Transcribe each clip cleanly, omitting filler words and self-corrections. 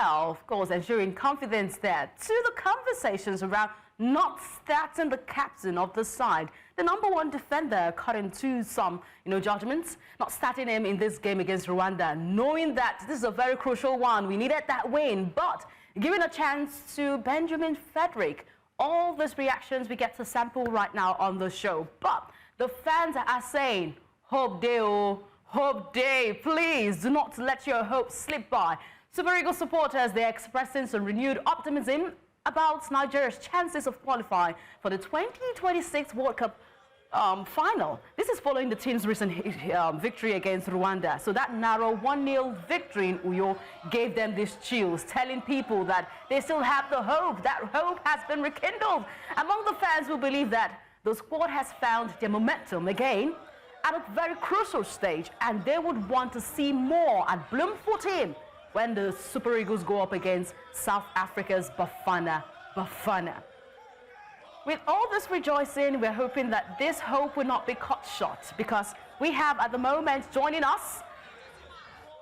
well, of course, ensuring confidence there. To the conversations around not starting the captain of the side. The #1 defender, according to some, judgments, not starting him in this game against Rwanda, knowing that this is a very crucial one. We needed that win, but giving a chance to Benjamin Frederick. All these reactions we get to sample right now on the show. But the fans are saying, hope day, oh, hope day, please do not let your hopes slip by. Super Eagles supporters, they're expressing some renewed optimism about Nigeria's chances of qualifying for the 2026 World Cup final. This is following the team's recent victory against Rwanda. So that narrow 1-0 victory in Uyo gave them these chills, telling people that they still have the hope. That hope has been rekindled among the fans who believe that the squad has found their momentum again at a very crucial stage, and they would want to see more at Bloemfontein when the Super Eagles go up against South Africa's Bafana. With all this rejoicing, we're hoping that this hope will not be cut short, because we have at the moment joining us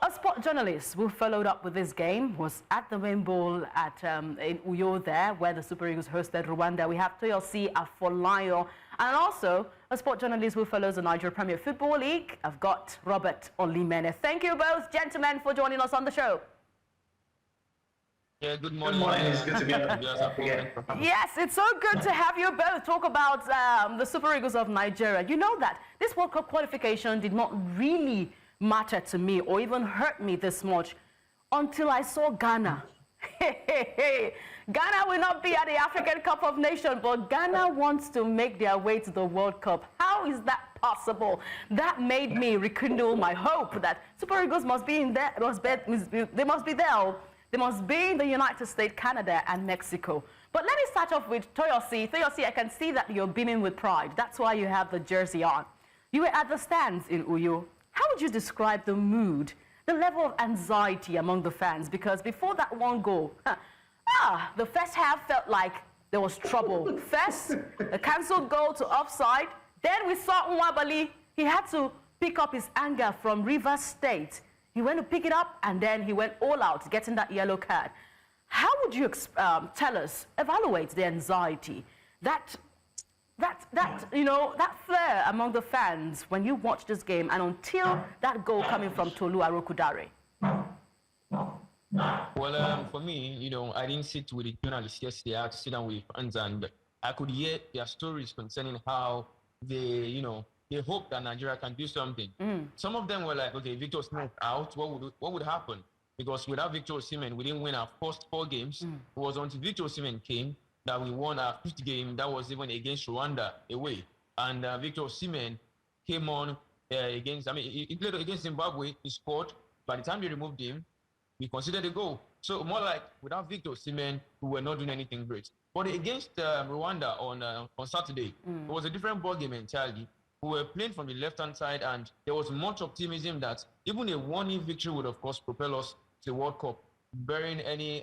a sport journalist who followed up with this game, was at the main bowl at in Uyo there, where the Super Eagles hosted Rwanda. We have Toyosi Afolayo, and also a sport journalist who follows the Nigeria Premier Football League. I've got Robert Olimene. Thank you both, gentlemen, for joining us on the show. Yeah, good morning. It's good to be here. Yes, it's so good to have you both talk about the Super Eagles of Nigeria. You know that this World Cup qualification did not really matter to me or even hurt me this much until I saw Ghana. Ghana will not be at the African Cup of Nations, but Ghana wants to make their way to the World Cup. How is that possible? That made me rekindle my hope that Super Eagles must be in there. They must be there. They must be in the United States, Canada, and Mexico. But let me start off with Toyosi. Toyosi, I can see that you're beaming with pride. That's why you have the jersey on. You were at the stands in Uyo. How would you describe the mood, the level of anxiety among the fans? Because before that one goal, the first half felt like there was trouble. First, a cancelled goal to offside. Then we saw Nwabali. He had to pick up his anger from Rivers State. He went to pick it up, and then he went all out, getting that yellow card. How would you tell us, evaluate the anxiety, that flair among the fans when you watch this game and until that goal coming from Tolu Arokodare? Well, for me, I didn't sit with the journalists yesterday. I had to sit down with fans, and I could hear their stories concerning how they hope that Nigeria can do something. Some of them were like, okay, Victor Osimhen out, what would happen? Because without Victor Osimhen, we didn't win our first 4 games. It was until Victor Osimhen came that we won our 5th game. That was even against Rwanda away. And Victor Osimhen came on he played against Zimbabwe, he scored. By the time they removed him, we considered a goal. So more like without Victor Osimhen, we were not doing anything great. But against Rwanda on Saturday, it was a different ball game entirely. We were playing from the left-hand side, and there was much optimism that even a 1-0 victory would, of course, propel us to the World Cup, bearing any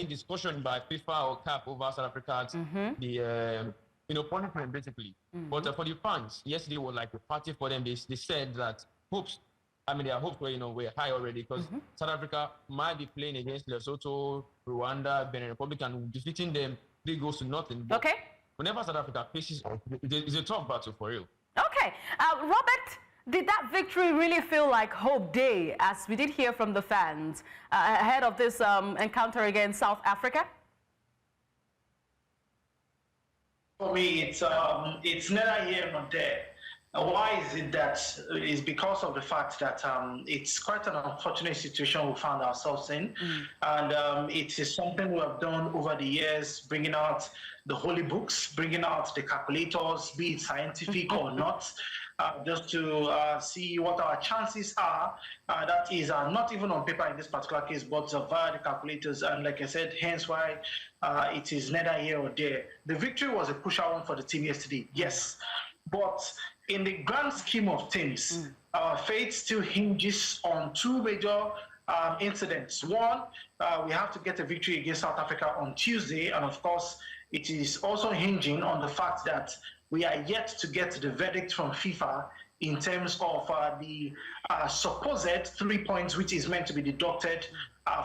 discussion by FIFA or CAP over South Africa, the punishment, basically. But for the fans, yesterday was like a party for them. They said that their hopes were high already, because South Africa might be playing against Lesotho, Rwanda, Benin Republic, and defeating them 3-0. But okay. Whenever South Africa faces, it's a tough battle for real. Okay. Robert, did that victory really feel like Hope Day, as we did hear from the fans, ahead of this encounter against South Africa? For me, it's neither here nor there. Why is it that? It's because of the fact that it's quite an unfortunate situation we found ourselves in. And it is something we have done over the years, bringing out the holy books, bringing out the calculators, be it scientific or not, just to see what our chances are. That is not even on paper in this particular case, but via the calculators. And like I said, hence why it is neither here or there. The victory was a crucial one for the team yesterday, yes. But in the grand scheme of things, our fate still hinges on 2 major incidents. One, we have to get a victory against South Africa on Tuesday, and of course, it is also hinging on the fact that we are yet to get the verdict from FIFA in terms of the supposed 3 points which is meant to be deducted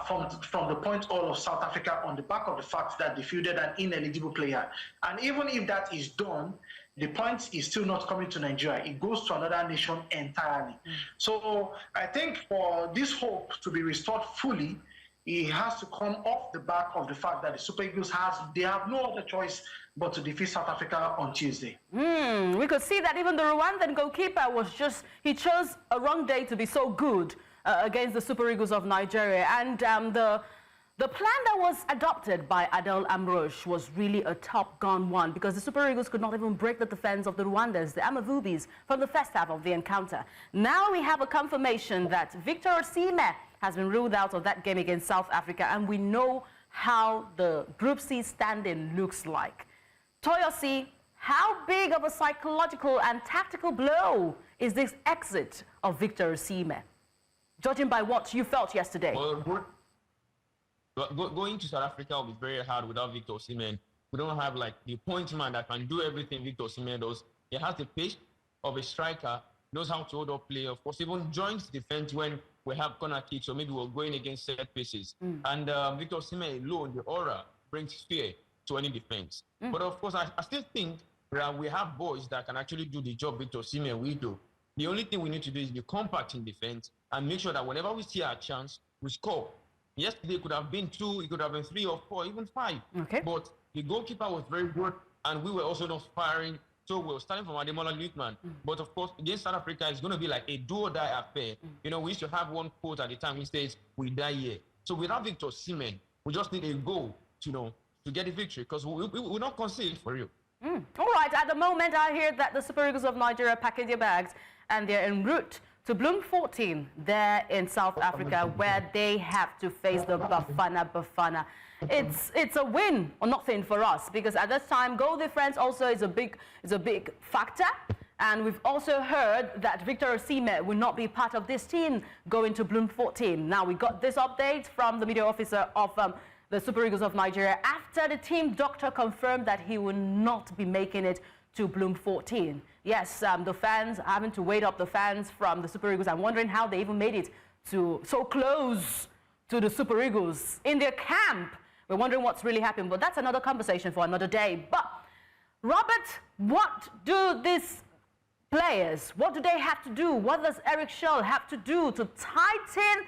from the point all of South Africa on the back of the fact that they fielded an ineligible player. And even if that is done, the point is still not coming to Nigeria. It goes to another nation entirely. So I think for this hope to be restored fully, it has to come off the back of the fact that the Super Eagles they have no other choice but to defeat South Africa on Tuesday. We could see that even the Rwandan goalkeeper he chose a wrong day to be so good against the Super Eagles of Nigeria. And the plan that was adopted by Adel Amrouche was really a top gun one, because the Super Eagles could not even break the defense of the Rwandans, the Amavubis, from the first half of the encounter. Now we have a confirmation that Victor Osimhen has been ruled out of that game against South Africa, and we know how the Group C standing looks like. Toyosi, how big of a psychological and tactical blow is this exit of Victor Osimhen, judging by what you felt yesterday? Well, going to South Africa will be very hard without Victor Osimhen. We don't have like the point man that can do everything Victor Osimhen does. He has the pace of a striker, knows how to hold up play. Of course, even joins defense when we have corner kicks, or maybe we're going against set pieces. And Victor Osimhen alone, the aura, brings fear to any defense. But of course, I still think that we have boys that can actually do the job Victor Osimhen will do. The only thing we need to do is be compact in defense and make sure that whenever we see our chance, we score. Yesterday it could have been 2, it could have been 3 or 4, even 5. Okay. But the goalkeeper was very good, and we were also not firing. So we were starting from Ademola Lookman. But of course, against South Africa, it's going to be like a do or die affair. You know, we used to have one quote at the time which says, "We die here." So without Victor Osimhen, we just need a goal, to get the victory, because we're not concede for real. All right, at the moment, I hear that the Super Eagles of Nigeria package their bags and they're en route to Bloemfontein there in South Africa, where they have to face the Bafana. It's a win or nothing for us, because at this time goal difference also is a big factor, and we've also heard that Victor Osimhen will not be part of this team going to Bloemfontein. Now we got this update from the media officer of the Super Eagles of Nigeria after the team doctor confirmed that he will not be making it to Bloemfontein. Yes, the fans, having to wait up the fans from the Super Eagles. I'm wondering how they even made it to so close to the Super Eagles in their camp. We're wondering what's really happened, but that's another conversation for another day. But Robert, what do these players, what do they have to do? What does Eric Chelle have to do to tighten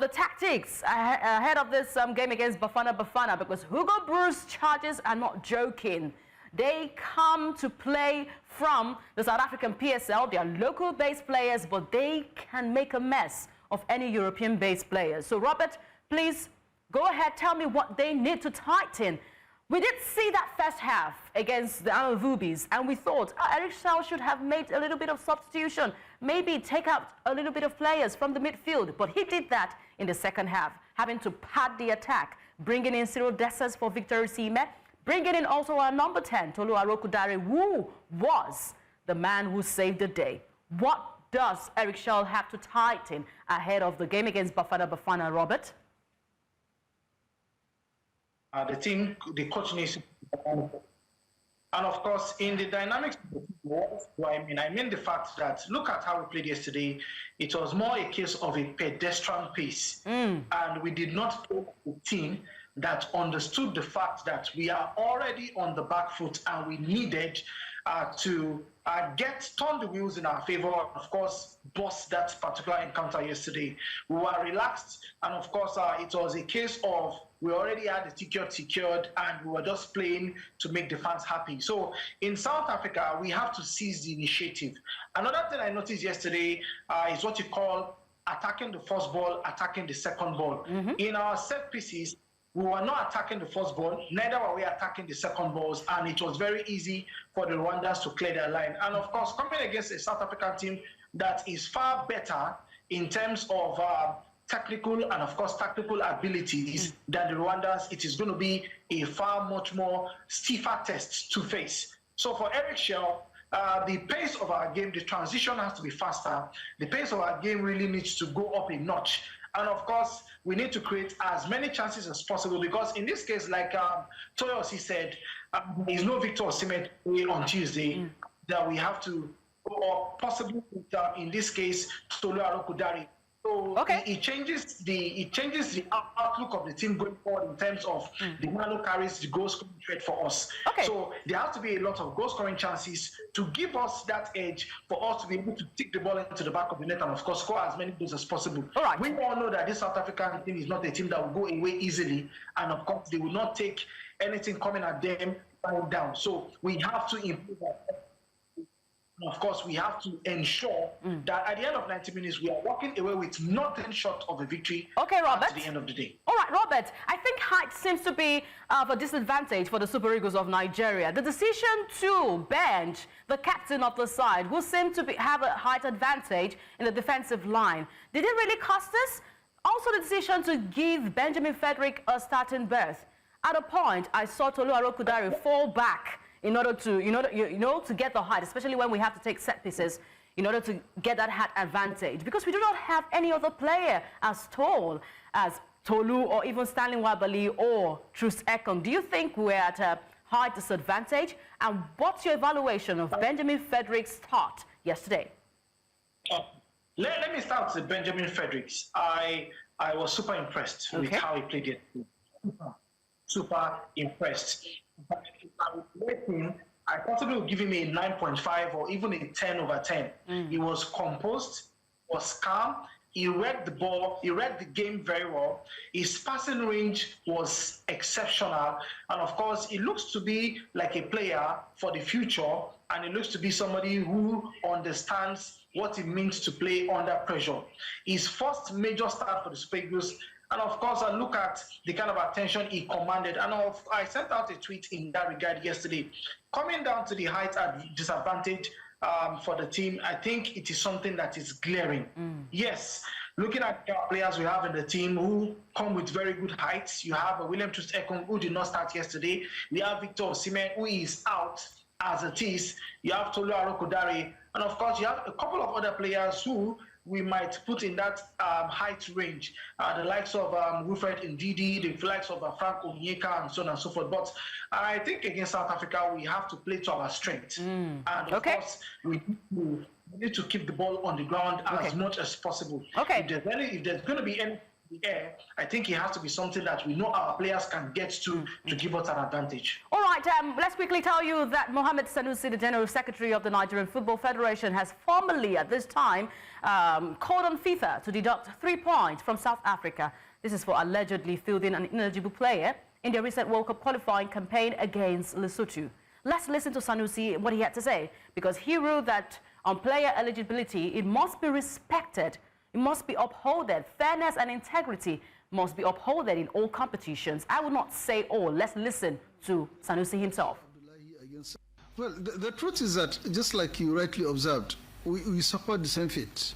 the tactics ahead of this game against Bafana? Because Hugo Broos charges are not joking. They come to play from the South African PSL. They are local-based players, but they can make a mess of any European-based players. So, Robert, please go ahead, tell me what they need to tighten. We did see that first half against the Amavubis, and we thought Eric Chelle should have made a little bit of substitution, maybe take out a little bit of players from the midfield, but he did that in the second half, having to pad the attack, bringing in Cyril Dessers for Victor Osimhen, bringing in also our number 10, Tolu Arokodare, who was the man who saved the day. What does Eric Chelle have to tighten ahead of the game against Bafana, Robert? The coach needs to, and of course, in the dynamics of the I mean the fact that, look at how we played yesterday. It was more a case of a pedestrian pace, and we did not play a team that understood the fact that we are already on the back foot, and we needed to turn the wheels in our favor, and of course, boss that particular encounter yesterday. We were relaxed, and of course, it was a case of we already had the ticket secured, and we were just playing to make the fans happy. So in South Africa, we have to seize the initiative. Another thing I noticed yesterday is what you call attacking the first ball, attacking the second ball. In our set pieces, we were not attacking the first ball, neither were we attacking the second balls, and it was very easy for the Rwandans to clear their line. And of course, coming against a South African team that is far better in terms of technical and of course tactical abilities than the Rwandans, it is going to be a far much more stiffer test to face. So for Eric Chelle, the pace of our game, the transition has to be faster. The pace of our game really needs to go up a notch. And of course, we need to create as many chances as possible, because in this case, like Toyosi said, there is no Victor Osimhen on Tuesday, that we have to or possibly with, in this case, Tolu Arokodare. So it changes the outlook of the team going forward in terms of the man who carries the goal scoring threat for us. So there has to be a lot of goal scoring chances to give us that edge for us to be able to take the ball into the back of the net and of course score as many goals as possible. We all know that this South African team is not a team that will go away easily, and of course they will not take anything coming at them down. So we have to improve that. Of course, we have to ensure that at the end of 90 minutes, we are walking away with nothing short of a victory Robert. At the end of the day. All right, Robert, I think height seems to be of a disadvantage for the Super Eagles of Nigeria. The decision to bench the captain of the side, who seemed to have a height advantage in the defensive line, did it really cost us? Also, the decision to give Benjamin Frederick a starting berth. At a point, I saw Tolu Arokodare fall back in order to, to get the height, especially when we have to take set pieces, in order to get that height advantage. Because we do not have any other player as tall as Tolu or even Stanley Wabali or Truce Ekong. Do you think we're at a height disadvantage? And what's your evaluation of Benjamin Frederick's start yesterday? Let me start with Benjamin Fredericks. I was super impressed with how he played it. Super impressed. If I would rate him, I possibly would give him a 9.5 or even a 10 over 10. He was composed, was calm, he read the ball, he read the game very well. His passing range was exceptional. And of course, he looks to be like a player for the future, and he looks to be somebody who understands what it means to play under pressure. His first major start for the Super Eagles. And of course, I look at the kind of attention he commanded. And I sent out a tweet in that regard yesterday. Coming down to the height disadvantage for the team, I think it is something that is glaring. Yes, looking at the players we have in the team who come with very good heights. You have William Truce Ekong, who did not start yesterday. We have Victor Osimhen, who is out as it is. You have Tolu Arokodare. And of course, you have a couple of other players who we might put in that height range, the likes of Wilfred Ndidi, the likes of Frank Onyeka, and so on and so forth. But I think against South Africa, we have to play to our strength. And of course, we need to keep the ball on the ground as much as possible. If there's going to be any in the air, I think it has to be something that we know our players can get to give us an advantage. All right, let's quickly tell you that Mohamed Sanusi, the General Secretary of the Nigerian Football Federation, has formally at this time called on FIFA to deduct 3 points from South Africa. This is for allegedly fielding an ineligible player in their recent World Cup qualifying campaign against Lesotho. Let's listen to Sanusi, what he had to say, because he ruled that on player eligibility, it must be respected. It must be upheld. Fairness and integrity must be upheld in all competitions. I will not say all. Let's listen to Sanusi himself. Well, the truth is that, just like you rightly observed, we suffered the same fate.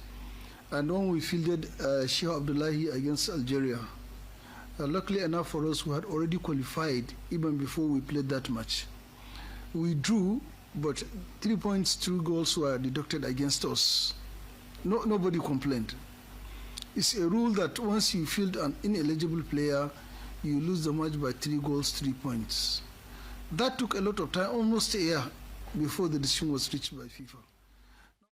And when we fielded Sheikh Abdullahi against Algeria, luckily enough for us, we had already qualified even before we played that match. We drew, but 3 points, 2 goals were deducted against us. Nobody complained. It's a rule that once you field an ineligible player, you lose the match by 3 goals, 3 points. That took a lot of time, almost a year, before the decision was reached by FIFA.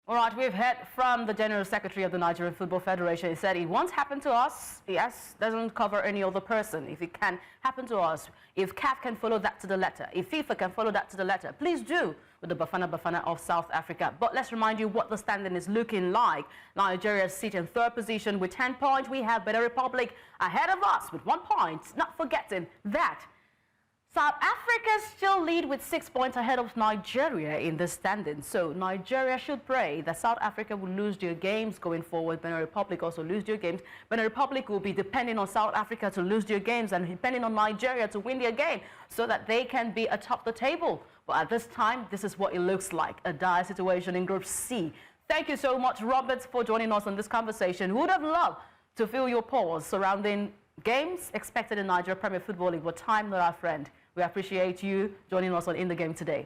All right, we've heard from the General Secretary of the Nigerian Football Federation. He said it once happened to us, yes, doesn't cover any other person. If it can happen to us, if CAF can follow that to the letter, if FIFA can follow that to the letter, please do with the Bafana of South Africa. But let's remind you what the standing is looking like. Nigeria sit in 3rd position with 10 points. We have Benin Republic ahead of us with 1 point. Not forgetting that South Africa still lead with 6 points ahead of Nigeria in the standing. So Nigeria should pray that South Africa will lose their games going forward. Benin Republic also lose their games. Benin Republic will be depending on South Africa to lose their games and depending on Nigeria to win their game so that they can be atop the table. But at this time, this is what it looks like, a dire situation in Group C. Thank you so much, Robert, for joining us on this conversation. We would have loved to feel your pause surrounding games expected in Nigeria Premier Football League, but time not our friend. We appreciate you joining us on In the Game today.